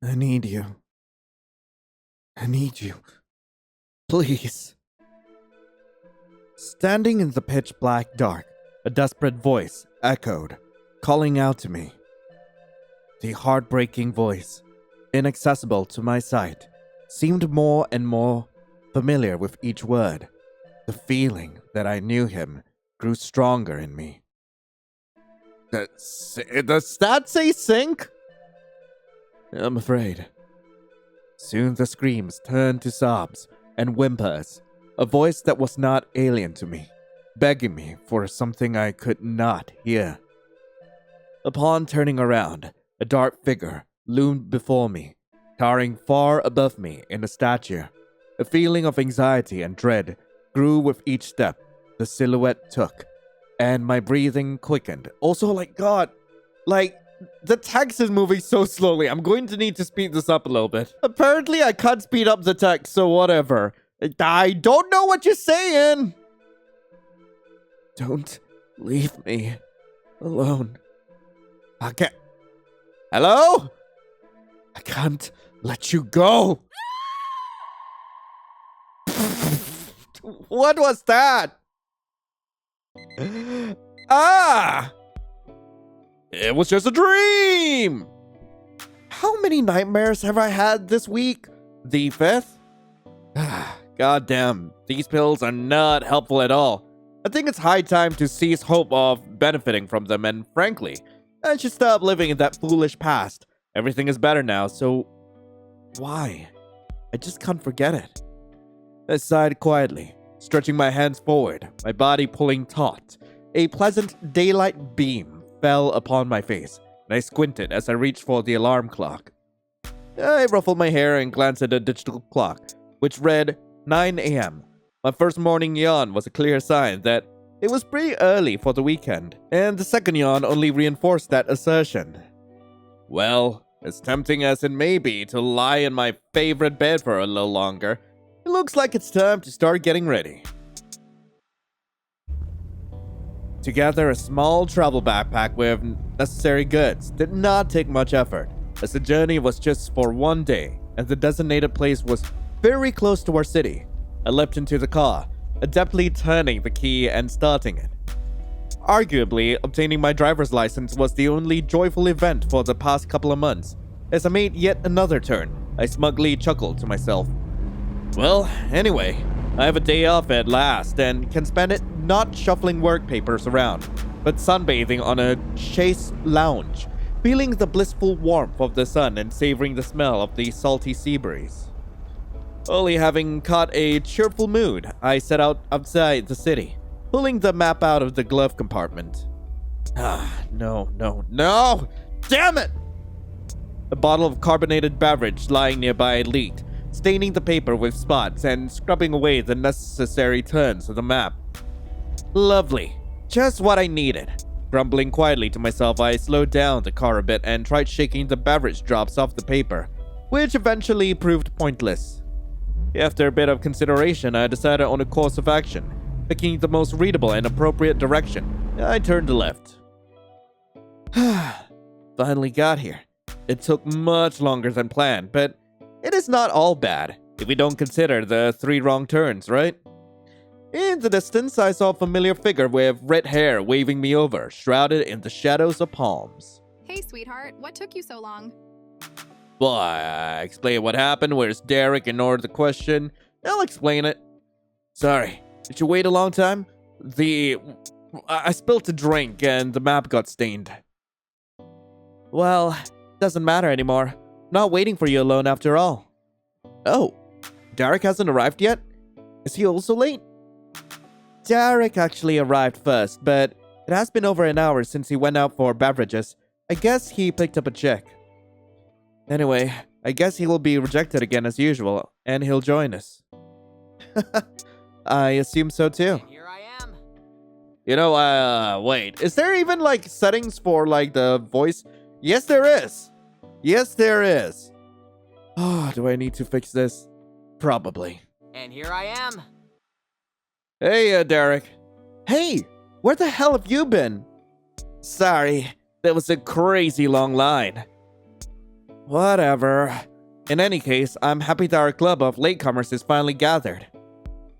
I need you. I need you. Please. Standing in the pitch black dark, a desperate voice echoed, calling out to me. The heartbreaking voice, inaccessible to my sight, seemed more and more familiar with each word. The feeling that I knew him grew stronger in me. Does that say sink? I'm afraid. Soon the screams turned to sobs and whimpers, a voice that was not alien to me, begging me for something I could not hear. Upon turning around, a dark figure loomed before me, towering far above me in the stature. A feeling of anxiety and dread grew with each step the silhouette took, and my breathing quickened. Also, the text is moving so slowly. I'm going to need to speed this up a little bit. Apparently, I can't speed up the text, so whatever. I don't know what you're saying. Don't leave me alone. I can't. Hello? I can't let you go. What was that? Ah! It was just a dream! How many nightmares have I had this week? The 5th? God damn, these pills are not helpful at all. I think it's high time to cease hope of benefiting from them, and frankly, I should stop living in that foolish past. Everything is better now, so why? I just can't forget it. I sighed quietly, stretching my hands forward, my body pulling taut. A pleasant daylight beam fell upon my face, and I squinted as I reached for the alarm clock. I ruffled my hair and glanced at the digital clock, which read 9 a.m. My first morning yawn was a clear sign that it was pretty early for the weekend, and the second yawn only reinforced that assertion. Well, as tempting as it may be to lie in my favorite bed for a little longer, it looks like it's time to start getting ready. To gather a small travel backpack with necessary goods did not take much effort, as the journey was just for one day, and the designated place was very close to our city. I leapt into the car, adeptly turning the key and starting it. Arguably, obtaining my driver's license was the only joyful event for the past couple of months. As I made yet another turn, I smugly chuckled to myself. Well, anyway, I have a day off at last and can spend it not shuffling work papers around, but sunbathing on a chaise lounge, feeling the blissful warmth of the sun and savoring the smell of the salty sea breeze. Only having caught a cheerful mood, I set out outside the city, pulling the map out of the glove compartment. No! Damn it! A bottle of carbonated beverage lying nearby leaked, staining the paper with spots and scrubbing away the necessary turns of the map. Lovely. Just what I needed. Grumbling quietly to myself, I slowed down the car a bit and tried shaking the beverage drops off the paper, which eventually proved pointless. After a bit of consideration, I decided on a course of action. Picking the most readable and appropriate direction, I turned left. Finally got here. It took much longer than planned, but it is not all bad, if we don't consider the 3 wrong turns, right? In the distance, I saw a familiar figure with red hair waving me over, shrouded in the shadows of palms. Hey, sweetheart, what took you so long? Well, I explained what happened. Where's Derek? Ignored the question. I'll explain it. Sorry, did you wait a long time? I spilled a drink and the map got stained. Well, doesn't matter anymore. Not waiting for you alone after all. Oh, Derek hasn't arrived yet? Is he also late? Derek actually arrived first, but it has been over an hour since he went out for beverages. I guess he picked up a chick. Anyway, I guess he will be rejected again as usual, and he'll join us. I assume so too. And here I am. You know, wait. Is there even, settings for, the voice? Yes, there is. Yes, there is. Oh, do I need to fix this? Probably. And here I am. Hey, Derek. Hey, where the hell have you been? Sorry, that was a crazy long line. Whatever. In any case, I'm happy that our club of latecomers is finally gathered.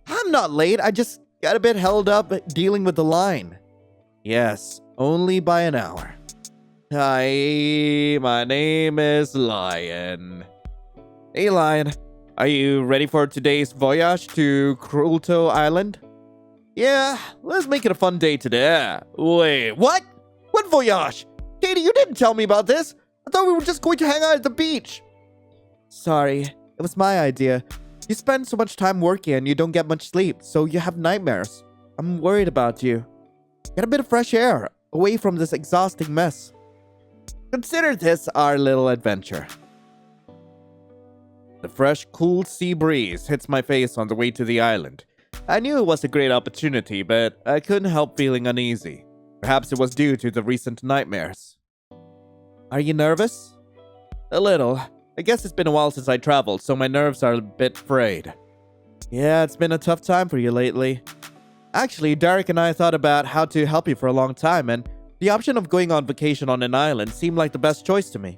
I'm not late, I just got a bit held up dealing with the line. Yes, only by an hour. Hi, my name is Lion. Hey Lion, are you ready for today's voyage to Krulto Island? Yeah, let's make it a fun day today. Wait, what? What voyage? Katie, you didn't tell me about this. I thought we were just going to hang out at the beach. Sorry, it was my idea. You spend so much time working and you don't get much sleep, so you have nightmares. I'm worried about you. Get a bit of fresh air, away from this exhausting mess. Consider this our little adventure. The fresh, cool sea breeze hits my face on the way to the island. I knew it was a great opportunity, but I couldn't help feeling uneasy. Perhaps it was due to the recent nightmares. Are you nervous? A little. I guess it's been a while since I traveled, so my nerves are a bit frayed. Yeah, it's been a tough time for you lately. Actually, Derek and I thought about how to help you for a long time, and the option of going on vacation on an island seemed like the best choice to me.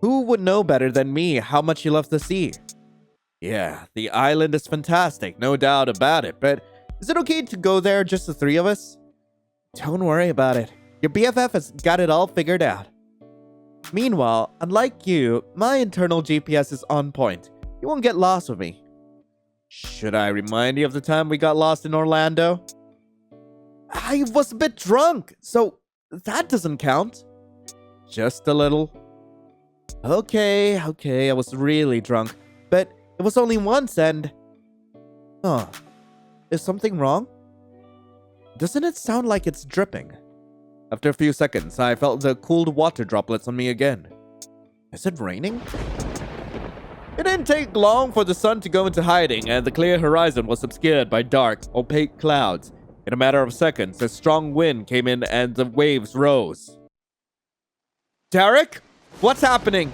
Who would know better than me how much you love the sea? Yeah, the island is fantastic, no doubt about it, but is it okay to go there, just the three of us? Don't worry about it. Your BFF has got it all figured out. Meanwhile, unlike you, my internal GPS is on point. You won't get lost with me. Should I remind you of the time we got lost in Orlando? I was a bit drunk, so that doesn't count. Just a little. Okay, I was really drunk, but it was only once and... Huh. Is something wrong? Doesn't it sound like it's dripping? After a few seconds, I felt the cooled water droplets on me again. Is it raining? It didn't take long for the sun to go into hiding, and the clear horizon was obscured by dark, opaque clouds. In a matter of seconds, a strong wind came in and the waves rose. Derek? What's happening?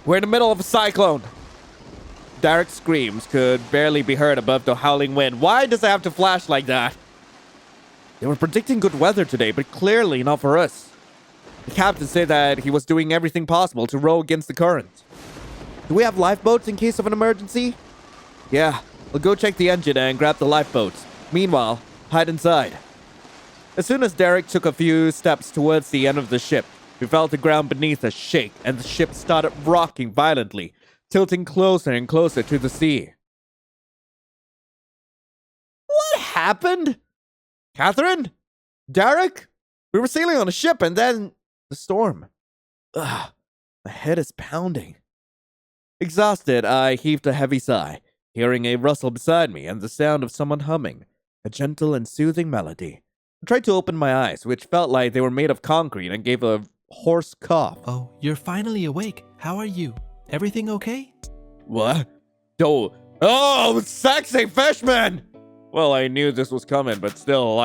We're in the middle of a cyclone. Derek's screams could barely be heard above the howling wind. Why does it have to flash like that? They were predicting good weather today, but clearly not for us. The captain said that he was doing everything possible to row against the current. Do we have lifeboats in case of an emergency? Yeah, we'll go check the engine and grab the lifeboats. Meanwhile, hide inside. As soon as Derek took a few steps towards the end of the ship, we felt the ground beneath us shake and the ship started rocking violently, tilting closer and closer to the sea. What happened? Catherine? Derek? We were sailing on a ship and then the storm. Ugh, my head is pounding. Exhausted, I heaved a heavy sigh, hearing a rustle beside me and the sound of someone humming, a gentle and soothing melody. I tried to open my eyes, which felt like they were made of concrete, and gave a hoarse cough. Oh, you're finally awake. How are you? Everything okay? What? Oh, sexy fishman! Well, I knew this was coming, but still,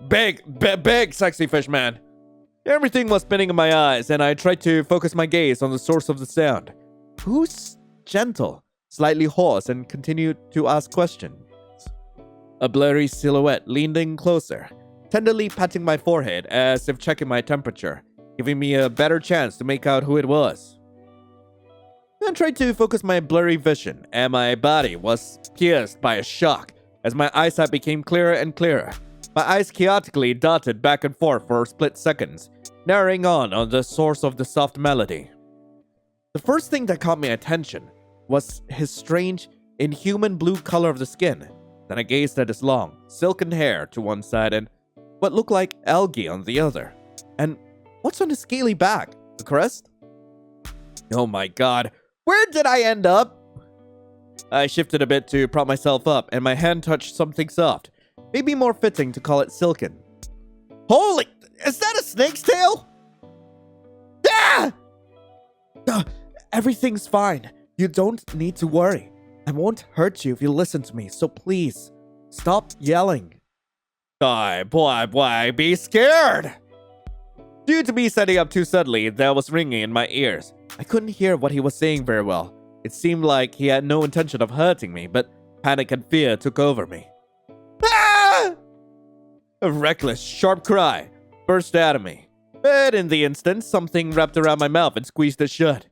big sexy fishman. Everything was spinning in my eyes, and I tried to focus my gaze on the source of the sound. Who's gentle, slightly hoarse, and continued to ask questions? A blurry silhouette leaned in closer, tenderly patting my forehead as if checking my temperature, giving me a better chance to make out who it was. I tried to focus my blurry vision, and my body was pierced by a shock as my eyesight became clearer and clearer. My eyes chaotically darted back and forth for split seconds, narrowing on the source of the soft melody. The first thing that caught my attention was his strange, inhuman blue color of the skin. Then I gazed at his long, silken hair to one side and what looked like algae on the other. And what's on his scaly back? The crest? Oh my god, where did I end up? I shifted a bit to prop myself up, and my hand touched something soft. Maybe more fitting to call it silken. Holy, is that a snake's tail? Ah! Everything's fine. You don't need to worry. I won't hurt you if you listen to me, so please, stop yelling. Boy, be scared! Due to me setting up too suddenly, that was ringing in my ears. I couldn't hear what he was saying very well. It seemed like he had no intention of hurting me, but panic and fear took over me. Ah! A reckless, sharp cry burst out of me. But in the instant, something wrapped around my mouth and squeezed it shut.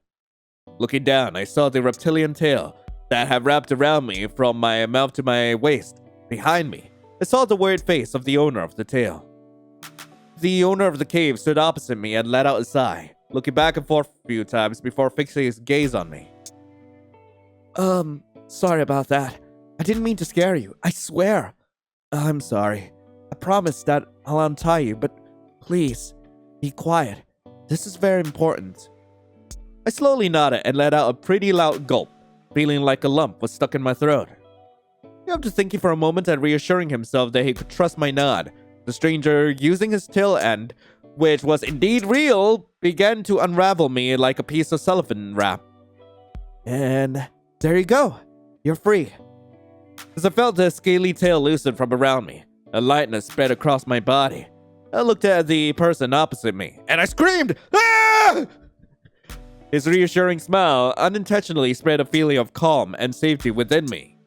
Looking down, I saw the reptilian tail that had wrapped around me from my mouth to my waist. Behind me, I saw the weird face of the owner of the tail. The owner of the cave stood opposite me and let out a sigh, looking back and forth a few times before fixing his gaze on me. Sorry about that. I didn't mean to scare you, I swear. I'm sorry. I promise that I'll untie you, but please, be quiet. This is very important. I slowly nodded and let out a pretty loud gulp, feeling like a lump was stuck in my throat. After thinking for a moment and reassuring himself that he could trust my nod, the stranger, using his tail end, which was indeed real, began to unravel me like a piece of cellophane wrap. And there you go. You're free. As I felt the scaly tail loosen from around me, a lightness spread across my body. I looked at the person opposite me, and I screamed, "Ah!" His reassuring smile unintentionally spread a feeling of calm and safety within me.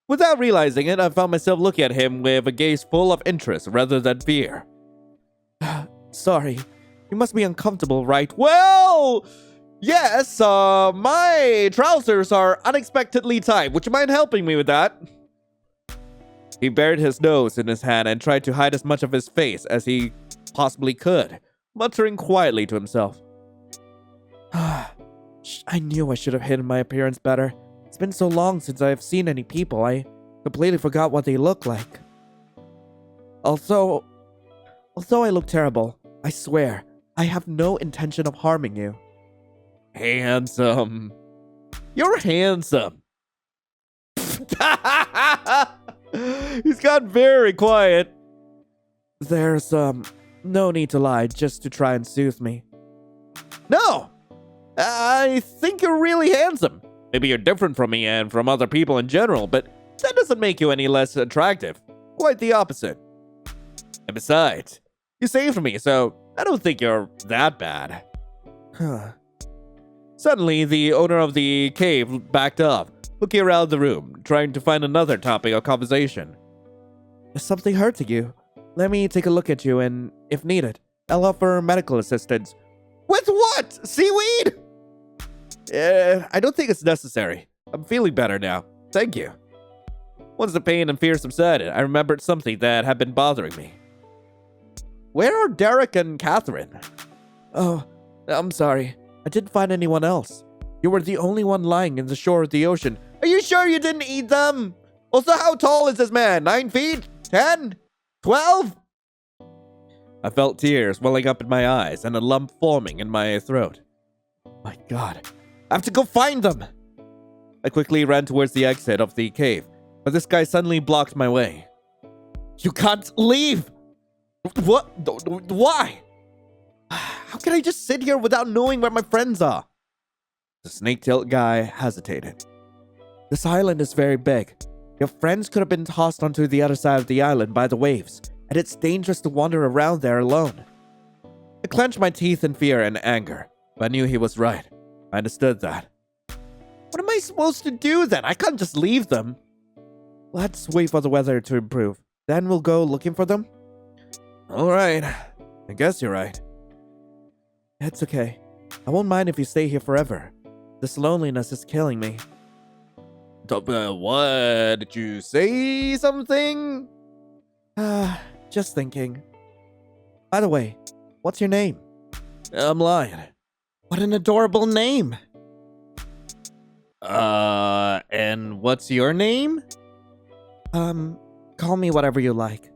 Without realizing it, I found myself looking at him with a gaze full of interest rather than fear. Sorry, you must be uncomfortable, right? Well, yes, my trousers are unexpectedly tight. Would you mind helping me with that? He buried his nose in his hand and tried to hide as much of his face as he possibly could, muttering quietly to himself. I knew I should have hidden my appearance better. It's been so long since I have seen any people, I completely forgot what they look like. Although I look terrible, I swear, I have no intention of harming you. Handsome. You're handsome. He's got very quiet. There's, no need to lie just to try and soothe me. No! I think you're really handsome. Maybe you're different from me and from other people in general, but that doesn't make you any less attractive. Quite the opposite. And besides, you saved me, so I don't think you're that bad. Suddenly, the owner of the cave backed up, looking around the room, trying to find another topic of conversation. Is something hurting you? Let me take a look at you, and if needed, I'll offer medical assistance. With what? Seaweed? I don't think it's necessary. I'm feeling better now. Thank you. Once the pain and fear subsided, I remembered something that had been bothering me. Where are Derek and Catherine? Oh, I'm sorry. I didn't find anyone else. You were the only one lying in the shore of the ocean. Are you sure you didn't eat them? Also, how tall is this man? 9 feet? 10? 12? I felt tears welling up in my eyes and a lump forming in my throat. My God, I have to go find them! I quickly ran towards the exit of the cave, but this guy suddenly blocked my way. You can't leave! What? Why? How can I just sit here without knowing where my friends are? The snake-tailed guy hesitated. This island is very big. Your friends could have been tossed onto the other side of the island by the waves, and it's dangerous to wander around there alone. I clenched my teeth in fear and anger, but I knew he was right. I understood that. What am I supposed to do then? I can't just leave them. Let's wait for the weather to improve. Then we'll go looking for them. All right. I guess you're right. It's okay. I won't mind if you stay here forever. This loneliness is killing me. What? Did you say something? Just thinking. By the way, what's your name? I'm Lion. What an adorable name. And what's your name? Call me whatever you like.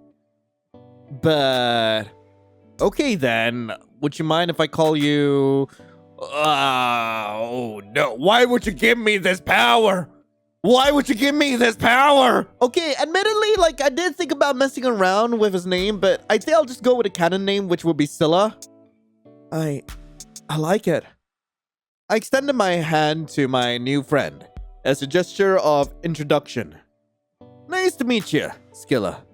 But... okay then, would you mind if I call you... oh no, why would you give me this power? Why would you give me this power? Okay, admittedly, I did think about messing around with his name, but I think I'll just go with a canon name, which would be Scylla. I like it. I extended my hand to my new friend as a gesture of introduction. Nice to meet you, Scylla.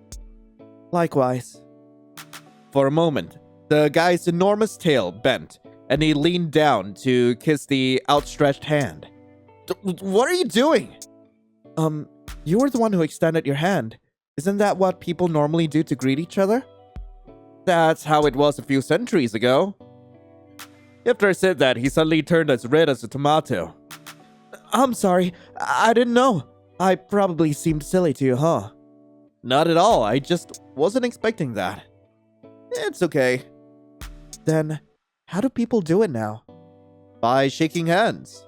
Likewise. For a moment, the guy's enormous tail bent, and he leaned down to kiss the outstretched hand. What are you doing? You were the one who extended your hand. Isn't that what people normally do to greet each other? That's how it was a few centuries ago. After I said that, he suddenly turned as red as a tomato. I'm sorry, I didn't know. I probably seemed silly to you, huh? Not at all, I just wasn't expecting that. It's okay. Then, how do people do it now? By shaking hands.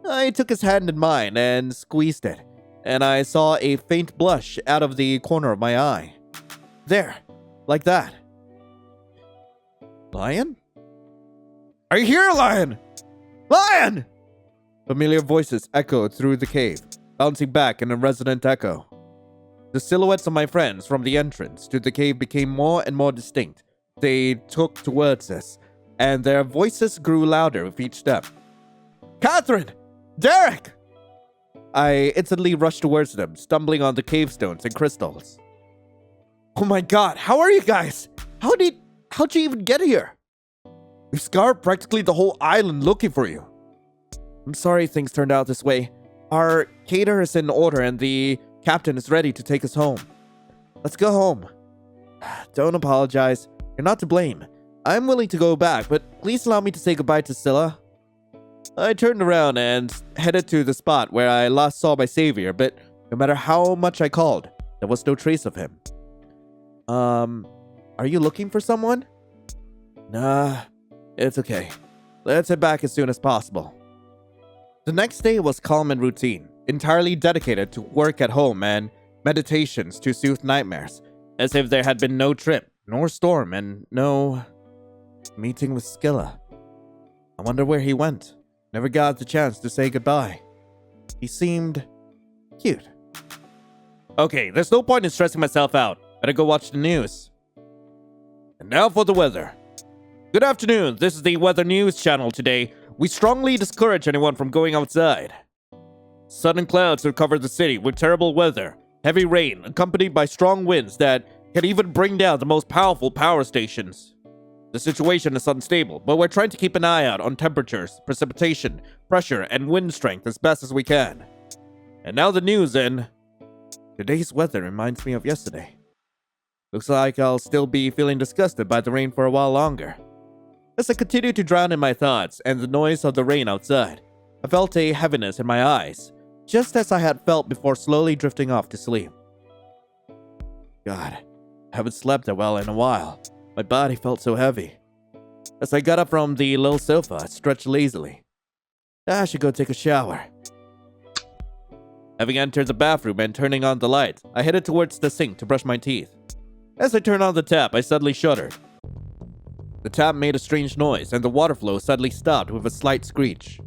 I took his hand in mine and squeezed it, and I saw a faint blush out of the corner of my eye. There, like that. Lion? Are you here, Lion? Lion! Familiar voices echoed through the cave, bouncing back in a resonant echo. The silhouettes of my friends from the entrance to the cave became more and more distinct. They took towards us, and their voices grew louder with each step. Catherine! Derek! I instantly rushed towards them, stumbling on the cave stones and crystals. Oh my god, how are you guys? How'd you even get here? We've scoured practically the whole island looking for you. I'm sorry things turned out this way. Our cater is in order and the captain is ready to take us home. Let's go home. Don't apologize. You're not to blame. I'm willing to go back, but please allow me to say goodbye to Scylla. I turned around and headed to the spot where I last saw my savior, but no matter how much I called, there was no trace of him. Are you looking for someone? Nah, it's okay. Let's head back as soon as possible. The next day was calm and routine, entirely dedicated to work at home and meditations to soothe nightmares, as if there had been no trip, nor storm, and no meeting with Scylla. I wonder where he went. Never got the chance to say goodbye. He seemed cute. Okay, there's no point in stressing myself out. Better go watch the news. And now for the weather. Good afternoon, this is the Weather News channel today. We strongly discourage anyone from going outside. Sudden clouds have covered the city with terrible weather. Heavy rain, accompanied by strong winds that can even bring down the most powerful power stations. The situation is unstable, but we're trying to keep an eye out on temperatures, precipitation, pressure, and wind strength as best as we can. And now the news in... Today's weather reminds me of yesterday. Looks like I'll still be feeling disgusted by the rain for a while longer. As I continued to drown in my thoughts and the noise of the rain outside, I felt a heaviness in my eyes, just as I had felt before slowly drifting off to sleep. God, I haven't slept that well in a while. My body felt so heavy. As I got up from the low sofa, I stretched lazily. I should go take a shower. Having entered the bathroom and turning on the light, I headed towards the sink to brush my teeth. As I turned on the tap, I suddenly shuddered. The tap made a strange noise, and the water flow suddenly stopped with a slight screech.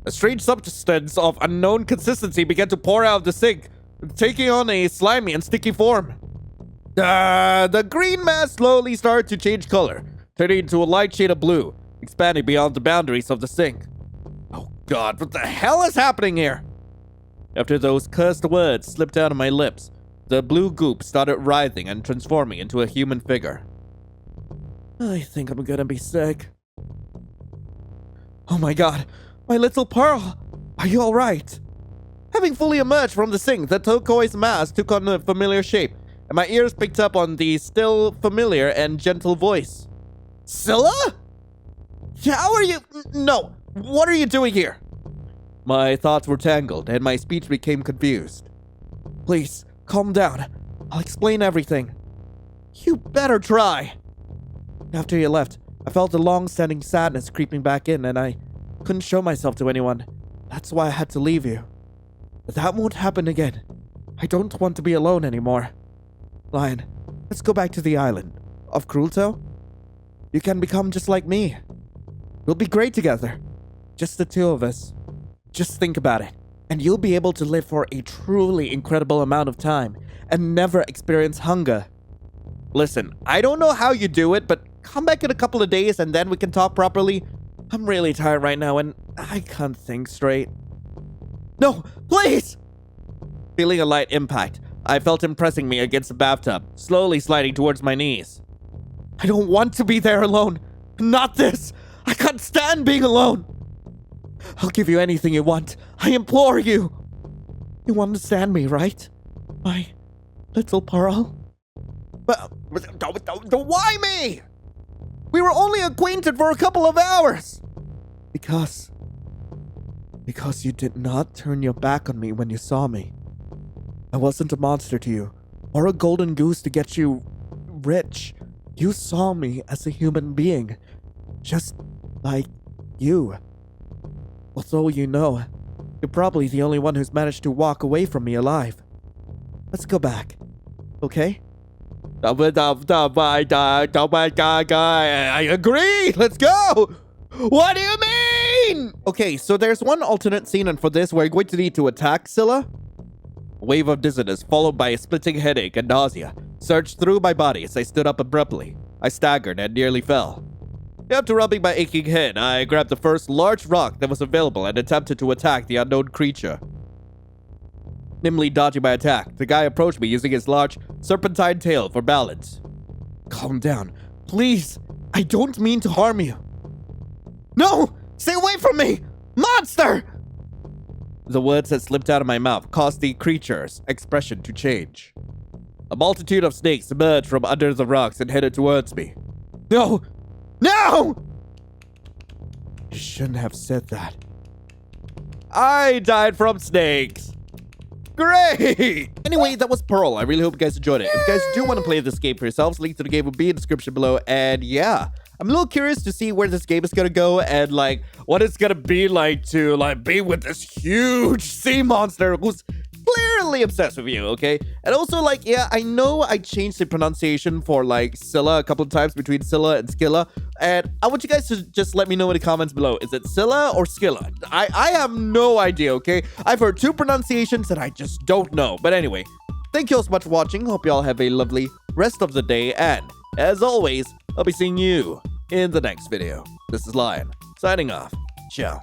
A strange substance of unknown consistency began to pour out of the sink, taking on a slimy and sticky form. The green mass slowly started to change color, turning into a light shade of blue, expanding beyond the boundaries of the sink. Oh god, what the hell is happening here? After those cursed words slipped out of my lips, the blue goop started writhing and transforming into a human figure. I think I'm gonna be sick. Oh my god, my little Pearl! Are you alright? Having fully emerged from the sink, the turquoise mass took on a familiar shape, and my ears picked up on the still familiar and gentle voice. Scylla? How are you? No, what are you doing here? My thoughts were tangled, and my speech became confused. Please, calm down. I'll explain everything. You better try. After you left, I felt a long-standing sadness creeping back in, and I couldn't show myself to anyone. That's why I had to leave you. But that won't happen again. I don't want to be alone anymore. Lion, let's go back to the island. Of Cruelto? You can become just like me. We'll be great together. Just the two of us. Just think about it, and you'll be able to live for a truly incredible amount of time and never experience hunger. Listen, I don't know how you do it, but come back in a couple of days and then we can talk properly. I'm really tired right now and I can't think straight. No, please! Feeling a light impact, I felt him pressing me against the bathtub, slowly sliding towards my knees. I don't want to be there alone. Not this. I can't stand being alone. I'll give you anything you want. I implore you. You understand me, right? My little Pearl? But why me? We were only acquainted for a couple of hours. Because you did not turn your back on me when you saw me. I wasn't a monster to you, or a golden goose to get you rich. You saw me as a human being, just like you. Although you know, you're probably the only one who's managed to walk away from me alive. Let's go back, okay? I agree! Let's go! What do you mean? Okay, so there's one alternate scene, and for this, we're going to need to attack Scylla. A wave of dizziness, followed by a splitting headache and nausea, surged through my body as I stood up abruptly. I staggered and nearly fell. After rubbing my aching head, I grabbed the first large rock that was available and attempted to attack the unknown creature. Nimbly dodging my attack, the guy approached me using his large serpentine tail for balance. Calm down, please. I don't mean to harm you. No! Stay away from me! Monster! The words that slipped out of my mouth caused the creature's expression to change. A multitude of snakes emerged from under the rocks and headed towards me. No! No! You shouldn't have said that. I died from snakes. Great! Anyway, that was Pearl. I really hope you guys enjoyed it. If you guys do want to play this game for yourselves, link to the game will be in the description below. And yeah, I'm a little curious to see where this game is gonna go and like what it's gonna be like to like be with this huge sea monster who's clearly obsessed with you, okay? And also like, yeah, I know I changed the pronunciation for like Scylla a couple of times between Scylla and Scylla, and I want you guys to just let me know in the comments below. Is it Scylla or Scylla? I have no idea, okay? I've heard two pronunciations and I just don't know. But anyway, thank you all so much for watching. Hope you all have a lovely rest of the day, and as always, I'll be seeing you in the next video. This is Lion, signing off. Ciao.